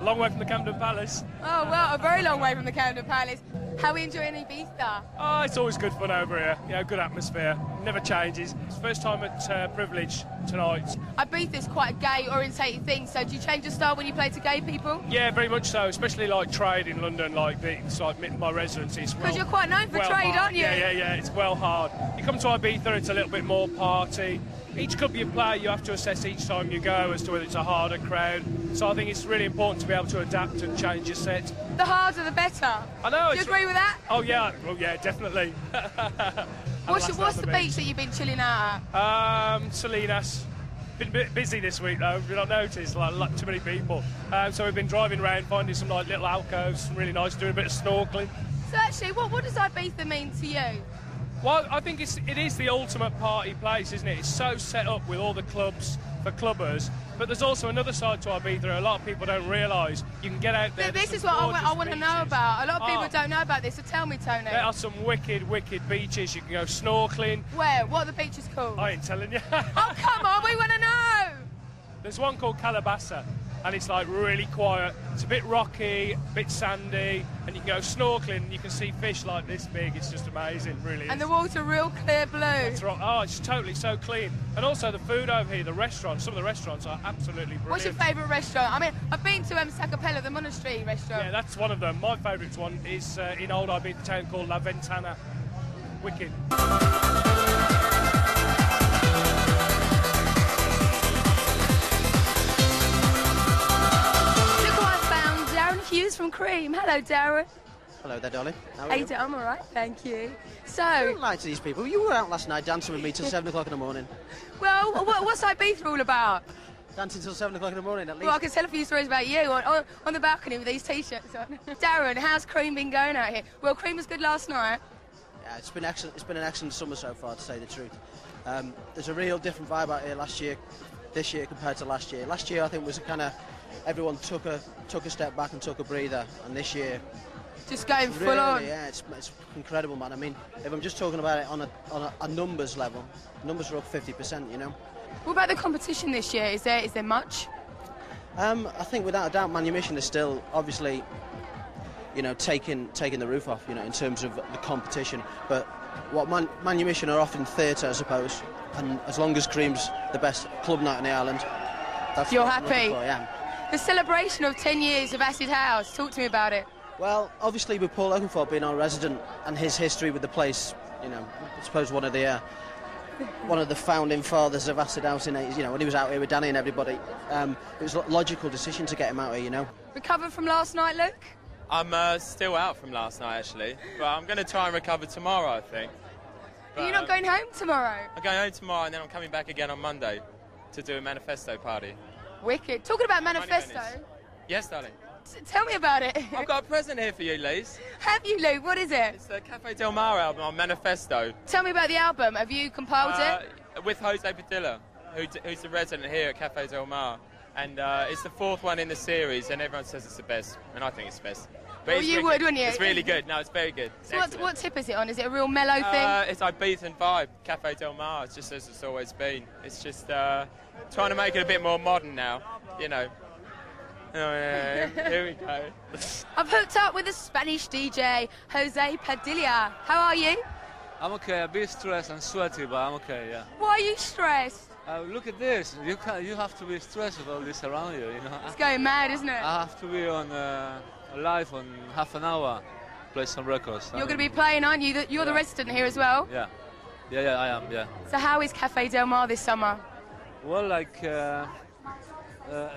Long way from the Camden Palace. Oh, well, a very long way from the Camden Palace. How are we enjoying Ibiza? Oh, it's always good fun over here. You know, good atmosphere. Never changes. It's first time at Privilege tonight. Ibiza's quite a gay-orientated thing, so do you change your style when you play to gay people? Yeah, very much so, especially like trade in London, it's like my residency. Because you're quite known for trade, aren't you? Yeah, it's well hard. You come to Ibiza, it's a little bit more party. Each club you play, you have to assess each time you go as to whether it's a harder crowd. So I think it's really important to be able to adapt and change your set. The harder, the better. I know. Do you agree with that? Oh yeah, definitely. What's the beach that you've been chilling out at? Salinas. Been a bit busy this week though. You've not noticed, like too many people. So we've been driving around, finding some like little alcoves, really nice, doing a bit of snorkeling. So actually, what does Ibiza mean to you? Well, I think it is the ultimate party place, isn't it? It's so set up with all the clubs for clubbers, but there's also another side to Ibiza a lot of people don't realise. You can get out there. This is what I want to know about. A lot of people don't know about this, so tell me, Tony. There are some wicked beaches. You can go snorkeling. Where? What are the beaches called? I ain't telling you. Oh, come on, we want to know! There's one called Calabasa, and it's like really quiet. It's a bit rocky, a bit sandy, and you can go snorkeling and you can see fish like this big. It's just amazing, really. And the water real clear blue. That's right. Oh, it's totally so clean. And also the food over here, the restaurants, some of the restaurants are absolutely brilliant. What's your favourite restaurant? I mean, I've been to Sacapella, the monastery restaurant. Yeah, that's one of them. My favourite one is in old Ibiza town called La Ventana. Wicked. Hughes from Cream. Hello, Darren. Hello there, Dolly. How are Hey, you? I'm all right, thank you. So, Don't lie to these people. You were out last night dancing with me till 7 o'clock in the morning. Well, what's Ibiza all about? Dancing till 7 o'clock in the morning, at least. Well, I can tell a few stories about you on the balcony with these T-shirts on. Darren, how's Cream been going out here? Well, Cream was good last night. Yeah, it's been excellent. It's been an excellent summer so far, to say the truth. There's a real different vibe out here this year compared to last year. Last year, I think, was a kind of everyone took a step back and took a breather, and this year just going full on. Yeah, it's incredible, man. I mean, if I'm just talking about it on a numbers level, numbers are up 50%. You know. What about the competition this year? Is there much? I think without a doubt, Manumission is still obviously, you know, taking the roof off, you know, in terms of the competition. But what Manumission are offering theatre, I suppose, and as long as Cream's the best club night on the island, that's you're what I'm happy. looking for, yeah. The celebration of 10 years of Acid House. Talk to me about it. Well, obviously with Paul Oakenfold being our resident and his history with the place, you know, I suppose one of the founding fathers of Acid House in when he was out here with Danny and everybody, it was a logical decision to get him out here, you know. Recovered from last night, Luke? I'm still out from last night actually, but I'm going to try and recover tomorrow, I think. But, you're not going home tomorrow? I'm going home tomorrow and then I'm coming back again on Monday to do a manifesto party. Wicked. Talking about manifesto. Yes, darling. Tell me about it. I've got a present here for you, Lise. Have you, Luke? What is it? It's the Cafe Del Mar album on Manifesto. Tell me about the album. Have you compiled it? With Jose Padilla, who's the resident here at Cafe Del Mar. And it's the 4th one in the series, and everyone says it's the best, and I think it's the best. But well, you would, wouldn't you? It's really good. No, it's very good. So what tip is it on? Is it a real mellow thing? It's Ibizan vibe, Cafe Del Mar. It's just as it's always been. It's just trying to make it a bit more modern now, you know. Oh, yeah. Here we go. I've hooked up with a Spanish DJ, Jose Padilla. How are you? I'm okay. A bit stressed and sweaty, but I'm okay, yeah. Why are you stressed? Look at this. You have to be stressed with all this around you, you know. It's going mad, isn't it? I have to be on live on half an hour, play some records. You're going to be playing, aren't you? You're the resident here as well? Yeah, I am, yeah. So how is Cafe Del Mar this summer? Well, like a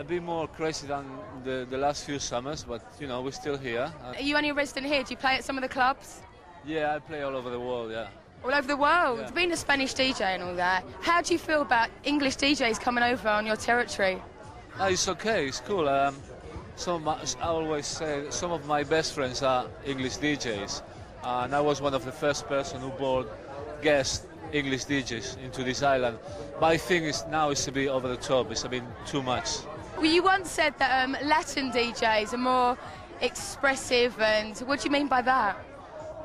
bit more crazy than the last few summers, but, you know, we're still here. Are you only a resident here? Do you play at some of the clubs? Yeah, I play all over the world, yeah. All over the world? Yeah. Being a Spanish DJ and all that, how do you feel about English DJs coming over on your territory? It's okay, it's cool. I always say some of my best friends are English DJs, and I was one of the first person who brought guest English DJs into this island. My thing is now it's a bit over the top, it's a bit too much. Well, you once said that Latin DJs are more expressive, and what do you mean by that?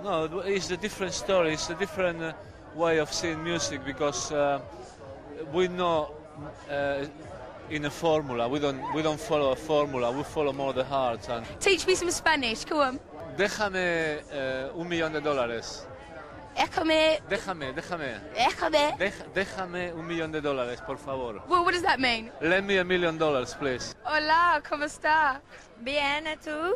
No, it's a different story, it's a different way of seeing music, because we're not in a formula. We don't follow a formula. We follow more the heart. And Teach me some Spanish. Go on. déjame $1 million. Déjame. Déjame. Déjame. Déjame $1 million, por favor. Well, what does that mean? Lend me $1 million, please. Hola, ¿cómo está? Bien, ¿tú?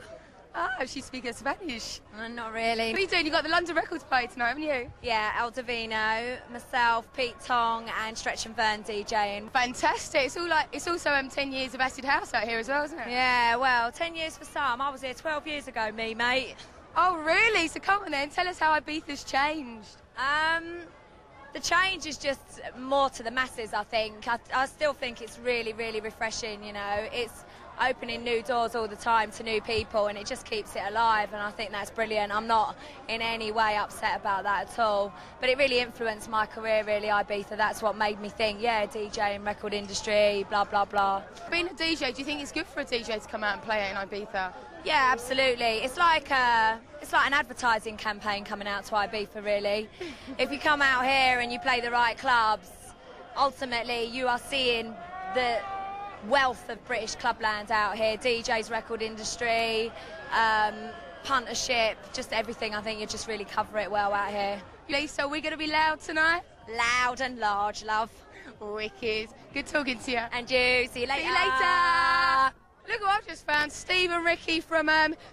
Ah, she's speaking Spanish. Not really. What are you doing? You got the London Records party tonight, haven't you? Yeah, El Divino, myself, Pete Tong, and Stretch and Vern DJing. Fantastic. It's also 10 years of acid house out here as well, isn't it? Yeah, well, 10 years for some. I was here 12 years ago, me, mate. Oh, really? So come on then, tell us how Ibiza's changed. The change is just more to the masses, I think. I still think it's really, really refreshing, you know. It's opening new doors all the time to new people, and it just keeps it alive, and I think that's brilliant. I'm not in any way upset about that at all, but it really influenced my career, really, Ibiza. That's what made me think, yeah, DJing, record industry, blah, blah, blah. Being a DJ, do you think it's good for a DJ to come out and play it in Ibiza? Yeah, absolutely. It's like an advertising campaign coming out to Ibiza, really. If you come out here and you play the right clubs, ultimately you are seeing the wealth of British clubland out here, DJs, record industry, puntership, just everything. I think you just really cover it well out here. Lisa, we're going to be loud tonight? Loud and large, love. Wicked. Good talking to you. And you. See you later. See you later. Look what I've just found. Steve and Ricky from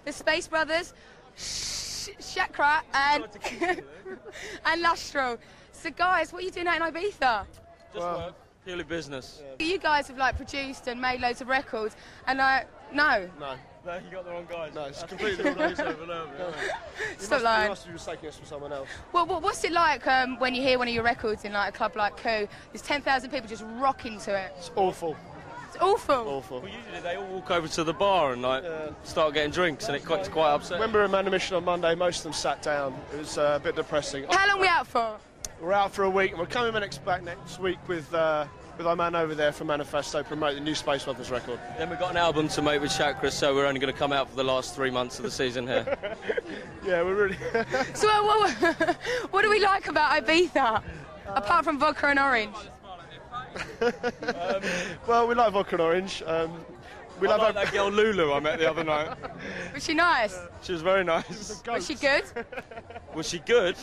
the Space Brothers, Shakra and and Lustro. So guys, what are you doing out in Ibiza? Just work. Purely business. You guys have produced and made loads of records, and no. No, you got the wrong guys. No, it's completely the wrong place over there. Stop lying. You must be mistaking us for someone else. Well, what's it like when you hear one of your records in a club like Coup? There's 10,000 people just rocking to it. It's awful. It's awful. Awful. Well, usually they all walk over to the bar and start getting drinks, and it's quite upsetting. When we were in Man on Mission on Monday, most of them sat down. It was a bit depressing. How long are we out for? We're out for a week, and we're coming back next week with our man over there from Manifesto, promote the new Space Brothers record. Then we've got an album to make with Chakra, so we're only going to come out for the last 3 months of the season here. Yeah, we're really... So what do we like about Ibiza, apart from vodka and orange? Well, we like vodka and orange. We love that girl Lulu I met the other night. Was she nice? She was very nice. Was she good? Was she good?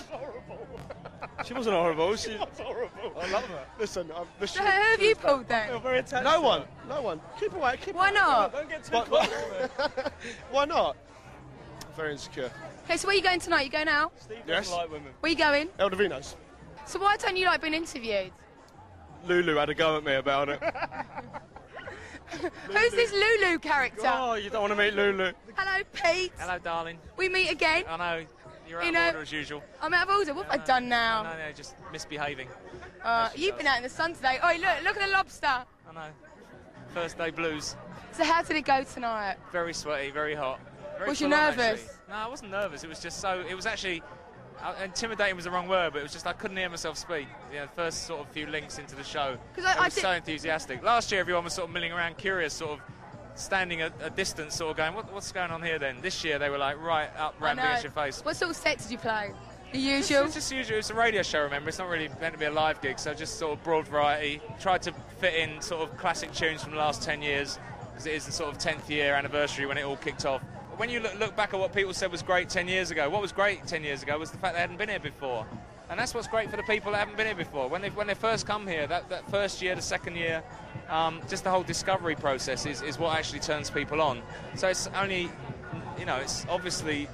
She wasn't horrible. She was horrible. I love her. Listen, so who have you pulled then? Very attached. No one. Keep away. Why not? Don't get too close. Why not? I'm very insecure. Okay, so where are you going tonight? You going out? Steve doesn't like women. Where are you going? El Divino's. So why don't you like being interviewed? Lulu had a go at me about it. Who's this Lulu character? Oh, you don't want to meet Lulu. Hello, Pete. Hello, darling. We meet again. I know. You're out of order as usual. I'm out of order. What have I done now? No, just misbehaving. You've been out in the sun today. Oh, look at the lobster. I know. First day blues. So how did it go tonight? Very sweaty, very hot. Very Was you nervous? Actually. No, I wasn't nervous. It was just so. It was actually. Intimidating was the wrong word, but it was just I couldn't hear myself speak. You know, the first sort of few links into the show. I was so enthusiastic. Last year, everyone was sort of milling around, curious, sort of standing at a distance, sort of going, what's going on here then? This year, they were like right up, ramming against your face. What sort of set did you play? The usual? It's just usual. It's a radio show, remember? It's not really meant to be a live gig, so just sort of broad variety. Tried to fit in sort of classic tunes from the last 10 years, because it is the sort of 10th year anniversary when it all kicked off. When you look back at what people said was great 10 years ago, what was great 10 years ago was the fact they hadn't been here before. And that's what's great for the people that haven't been here before. When they first come here, that first year, the second year, just the whole discovery process is what actually turns people on. So it's only, you know, it's obviously,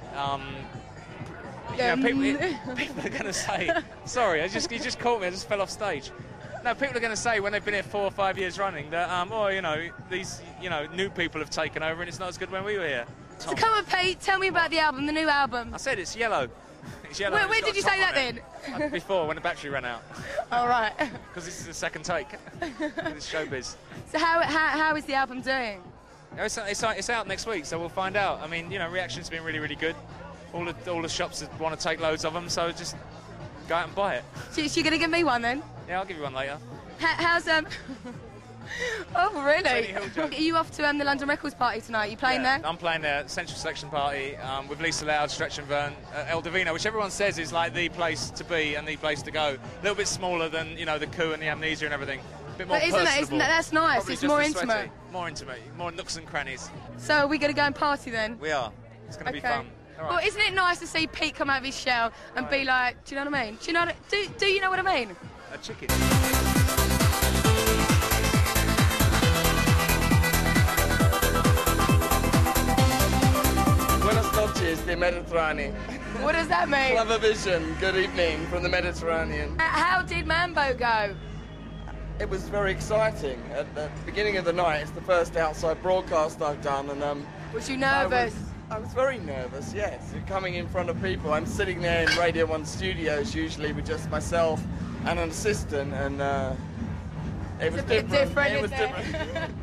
people are going to say, sorry, you just caught me, I just fell off stage. No, people are going to say when they've been here 4 or 5 years running that, these, new people have taken over and it's not as good when we were here. So come on, Pete, tell me about the album, the new album. I said it's yellow. It's yellow. When did you say that then? Before, when the battery ran out. All right. Because this is the second take. It's showbiz. So how is the album doing? It's out next week, so we'll find out. I mean, reaction's been really, really good. All the shops want to take loads of them, so just go out and buy it. So you're going to give me one then? Yeah, I'll give you one later. How's Oh, really? Are you off to the London Records party tonight? Are you playing there? I'm playing there, Central Selection Party, with Lisa Loud, Stretch and Vern, El Divino, which everyone says is like the place to be and the place to go. A little bit smaller than, the Coup and the Amnesia and everything. bit more But personable. isn't that that's nice? Probably It's just more as intimate. sweaty. More intimate, more nooks and crannies. So are we going to go and party then? We are. It's going to be Okay. fun. All right. Well, isn't it nice to see Pete come out of his shell and be like, do you know what I mean? Do you know? Do you know what I mean? A chicken. Buenas noches, the Mediterranean. What does that mean? Clever vision, good evening from the Mediterranean. How did Mambo go? It was very exciting. At the beginning of the night, it's the first outside broadcast I've done, and Was you nervous? I was very nervous, yes. Coming in front of people, I'm sitting there in Radio 1 studios, usually with just myself and an assistant, and it was It's a bit different. different, It was isn't it? different.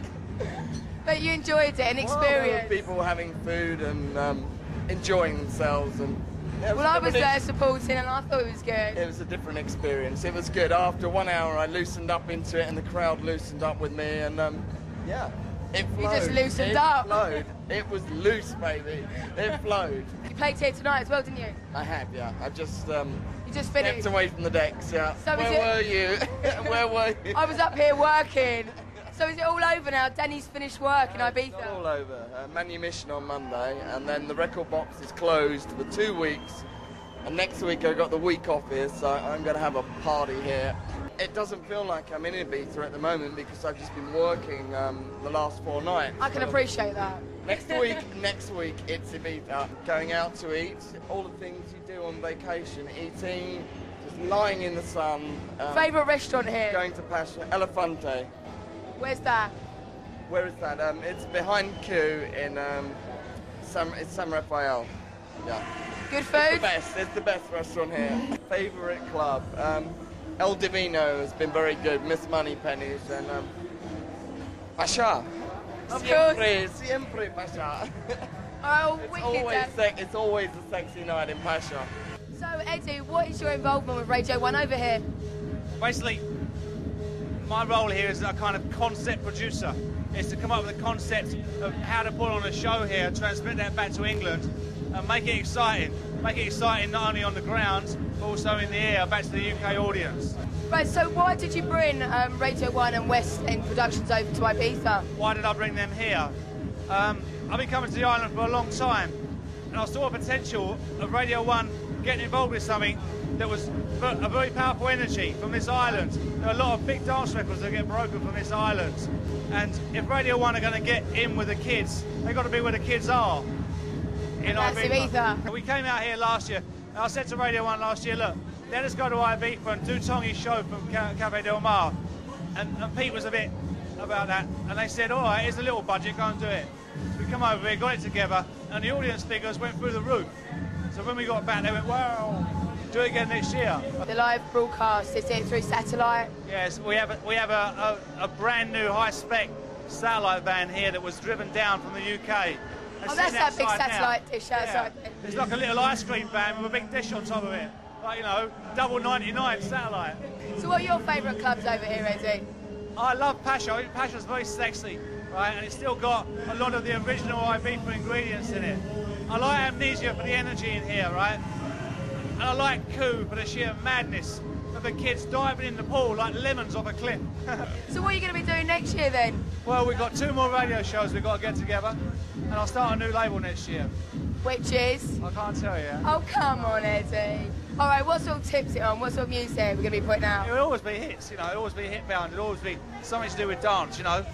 But you enjoyed it, an Well, there were experience. people having food and enjoying themselves, and yeah, it Well, I a was different there supporting and I thought it was good. It was a different experience. It was good. After 1 hour, I loosened up into it, and the crowd loosened up with me, and yeah, it flowed. You just loosened it up. Flowed. It was loose, baby. It flowed. You played here tonight as well, didn't you? I have, yeah. I just You just stepped finished. away from the decks. Yeah. So is Where were you? Where were you? I was up here working. So is it all over now? Danny's finished work in It's Ibiza. all over. Manumission on Monday, and then the record box is closed for 2 weeks. And next week I got the week off here, so I'm going to have a party here. It doesn't feel like I'm in Ibiza at the moment because I've just been working the last 4 nights. I can appreciate that. Next week it's Ibiza. Going out to eat, all the things you do on vacation, eating, just lying in the sun. Favourite restaurant here? Going to Pasha, Elefante. Where's that? Where is that? It's behind Q in San Rafael. Yeah. Good It's food? the best. It's the best restaurant here. Favourite club? El Divino has been very good. Miss Moneypennies and Pasha. Of Siempre Pasha. Oh, wicked. It's always a sexy night in Pasha. So, Eddie, what is your involvement with Radio 1 over here? Basically, my role here is a kind of concept producer. Is to come up with a concept of how to put on a show here, transmit that back to England, and make it exciting. Make it exciting not only on the ground, but also in the air, back to the UK audience. Right, so why did you bring Radio 1 and West End Productions over to Ibiza? Why did I bring them here? I've been coming to the island for a long time, and I saw a potential of Radio 1 getting involved with something that was a very powerful energy from this island. There are a lot of big dance records that get broken from this island, and if Radio 1 are going to get in with the kids, they've got to be where the kids are. In That's Ibiza. We came out here last year, and I said to Radio 1 last year, look, let us go to Ibiza and do Tongi's show from Cafe Del Mar. And Pete was a bit about that, and they said, all right, here's a little budget, go and do it. So we come over here, got it together, and the audience figures went through the roof. So when we got back, they went, wow, do it again next year. The live broadcast, is it through satellite? Yes, we have a brand new high-spec satellite van here that was driven down from the UK. Oh, that's that big satellite dish outside. Yeah. It's like a little ice cream van with a big dish on top of it. Like, you know, double 99 satellite. So what are your favourite clubs over here, Eddie? I love Pasha. I think Pasha's very sexy, right? And it's still got a lot of the original Ibiza ingredients in it. I like Amnesia for the energy in here, right? And I like Coup for the sheer madness of the kids diving in the pool like lemons off a cliff. So what are you going to be doing next year then? Well, we've got 2 more radio shows we've got to get together, and I'll start a new label next year. Which is? I can't tell you. Oh, come on, Eddie. All right, what sort of tips it on? What sort of music we're going to be putting out? It will always be hits, you know, it'll always be hit-bound, it'll always be something to do with dance, you know.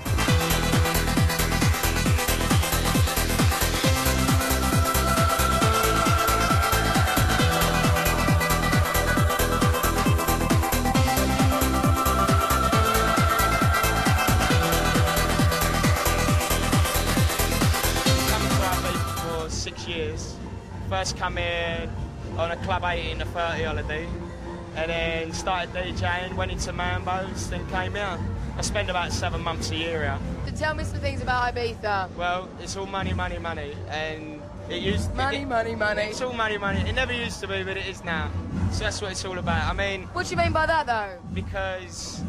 First come here on a Club 18 to 30 holiday, and then started DJing, went into Mambo's, then came here. I spend about 7 months a year here. So tell me some things about Ibiza. Well, it's all money, money, money, and it used money. It's all money, money. It never used to be, but it is now. So that's what it's all about. I mean, what do you mean by that, though? Because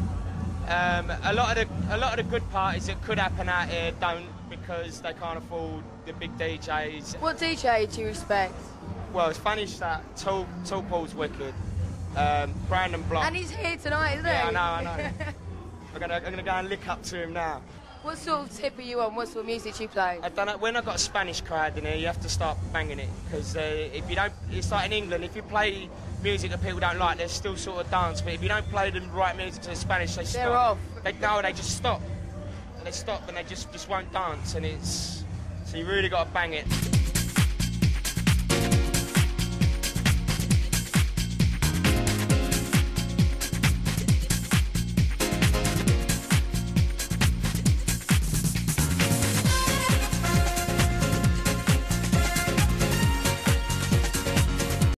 a lot of the good parties that could happen out here don't, because they can't afford the big DJs. What DJ do you respect? Well, it's funny that Tall Paul's wicked. Brandon Block. And he's here tonight, isn't he? Yeah, I know. I'm gonna go and lick up to him now. What sort of tip are you on? What sort of music do you play? I don't know. When I've got a Spanish crowd in here, you have to start banging it, because if you don't, it's like in England. If you play music that people don't like, they still sort of dance. But if you don't play the right music to the Spanish, they stop. They're off. They just stop. And they stop and they just won't dance, and it's so you really got to bang it.